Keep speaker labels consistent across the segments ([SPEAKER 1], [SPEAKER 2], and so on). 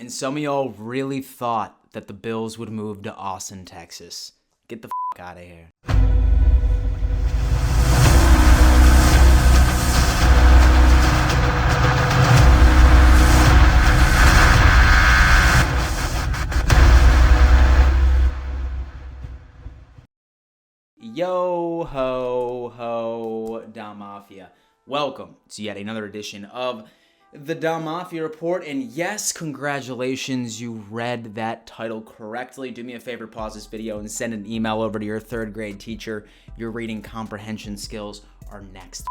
[SPEAKER 1] And some of y'all really thought that the Bills would move to Austin, Texas. Get the f*** out of here. Yo ho ho Da Mafia. Welcome to yet another edition of the Da Mafia Report, and yes, congratulations, you read that title correctly. Do me a favor, pause this video and send an email over to your third grade teacher. Your reading comprehension skills are next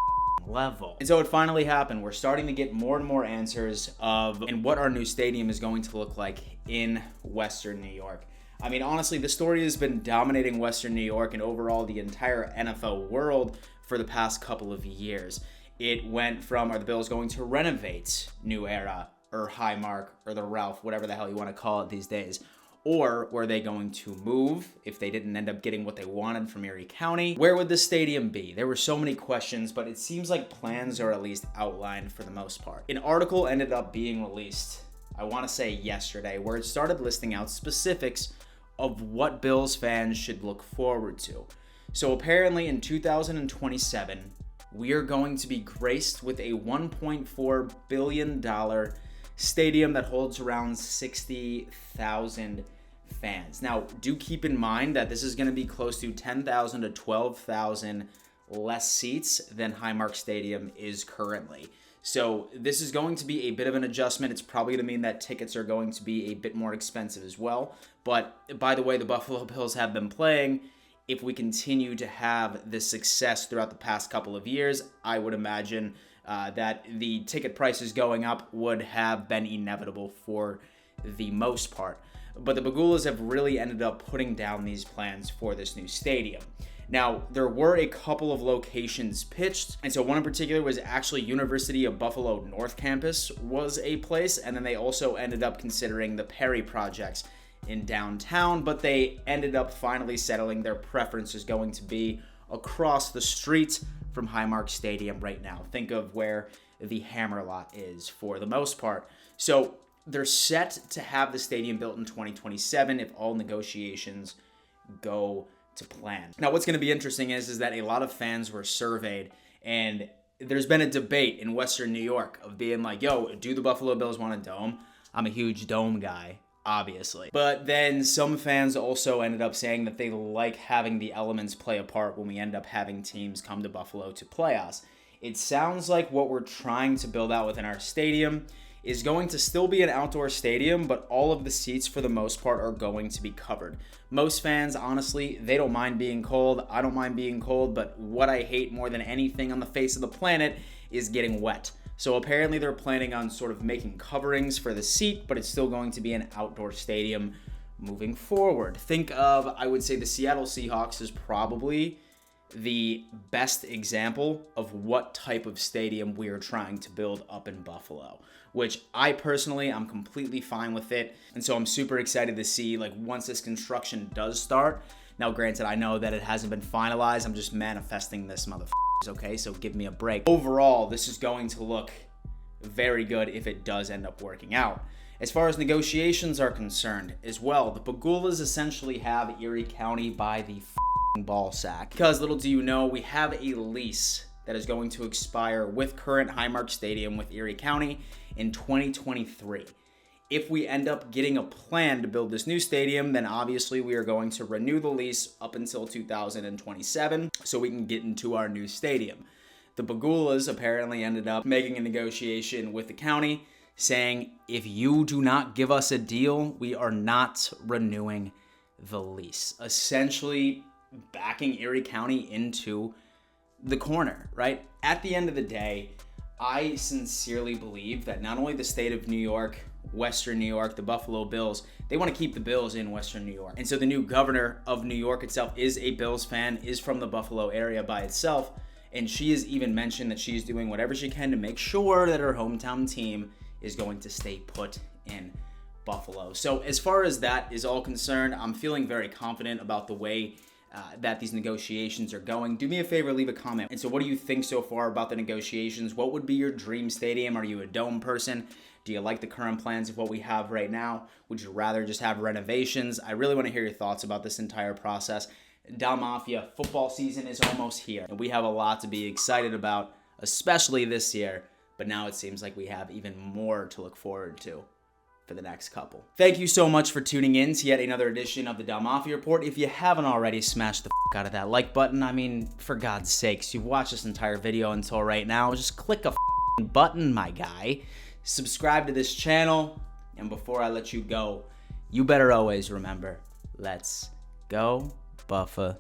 [SPEAKER 1] level. And so it finally happened. We're starting to get more and more answers of what our new stadium is going to look like in Western New York. I mean, honestly, the story has been dominating Western New York and overall the entire NFL world for the past couple of years. It went from, are the Bills going to renovate New Era or Highmark or the Ralph, whatever the hell you want to call it these days? Or were they going to move if they didn't end up getting what they wanted from Erie County? Where would the stadium be? There were so many questions, but it seems like plans are at least outlined for the most part. An article ended up being released, I want to say yesterday, where it started listing out specifics of what Bills fans should look forward to. So apparently in 2027, we are going to be graced with a $1.4 billion stadium that holds around 60,000 fans. Now, do keep in mind that this is going to be close to 10,000 to 12,000 less seats than Highmark Stadium is currently. So this is going to be a bit of an adjustment. It's probably going to mean that tickets are going to be a bit more expensive as well. But by the way, the Buffalo Bills have been playing. If we continue to have this success throughout the past couple of years, I would imagine that the ticket prices going up would have been inevitable for the most part. But the Bagulas have really ended up putting down these plans for this new stadium. Now, there were a couple of locations pitched, and so one in particular was actually University of Buffalo North Campus was a place, and then they also ended up considering the Perry projects in downtown, but they ended up finally settling their preference is going to be across the street from Highmark Stadium right now. Think of where the Hammer Lot is for the most part. So they're set to have the stadium built in 2027 if all negotiations go to plan. Now, what's going to be interesting is that a lot of fans were surveyed, and there's been a debate in Western New York of being like, yo, do the Buffalo Bills want a dome? I'm a huge dome guy, obviously. But then some fans also ended up saying that they like having the elements play a part when we end up having teams come to Buffalo to play us. It sounds like what we're trying to build out within our stadium is going to still be an outdoor stadium, but all of the seats for the most part are going to be covered. Most fans, honestly, they don't mind being cold. I don't mind being cold, but what I hate more than anything on the face of the planet is getting wet. So apparently they're planning on sort of making coverings for the seat, but it's still going to be an outdoor stadium moving forward. Think of, I would say the Seattle Seahawks is probably the best example of what type of stadium we are trying to build up in Buffalo, which I personally, I'm completely fine with it. And so I'm super excited to see, like, once this construction does start. Now, granted, I know that it hasn't been finalized. I'm just manifesting this, motherfuckers, okay? So give me a break. Overall, this is going to look very good if it does end up working out. As far as negotiations are concerned as well, the Bagulas essentially have Erie County by the ball sack. Because little do you know, we have a lease that is going to expire with current Highmark Stadium with Erie County in 2023. If we end up getting a plan to build this new stadium, then obviously we are going to renew the lease up until 2027 so we can get into our new stadium. The Bagulas apparently ended up making a negotiation with the county saying, if you do not give us a deal, we are not renewing the lease. Essentially backing Erie County into the corner, right? At the end of the day, I sincerely believe that not only the state of New York, Western New York, the Buffalo Bills, they want to keep the Bills in Western New York. And so the new governor of New York itself is a Bills fan, is from the Buffalo area by itself, and she has even mentioned that she's doing whatever she can to make sure that her hometown team is going to stay put in Buffalo. So as far as that is all concerned, I'm feeling very confident about the way that these negotiations are going. Do me a favor, leave a comment. And so what do you think so far about the negotiations? What would be your dream stadium? Are you a dome person? Do you like the current plans of what we have right now? Would you rather just have renovations? I really want to hear your thoughts about this entire process. Dom Mafia, football season is almost here, and we have a lot to be excited about, especially this year. But now it seems like we have even more to look forward to for the next couple. Thank you so much for tuning in to yet another edition of the Dom Mafia Report. If you haven't already, smash the out of that like button. I mean, for God's sakes, you've watched this entire video until right now. Just click a button, my guy. Subscribe to this channel. And before I let you go, you better always remember, let's go Buffalo.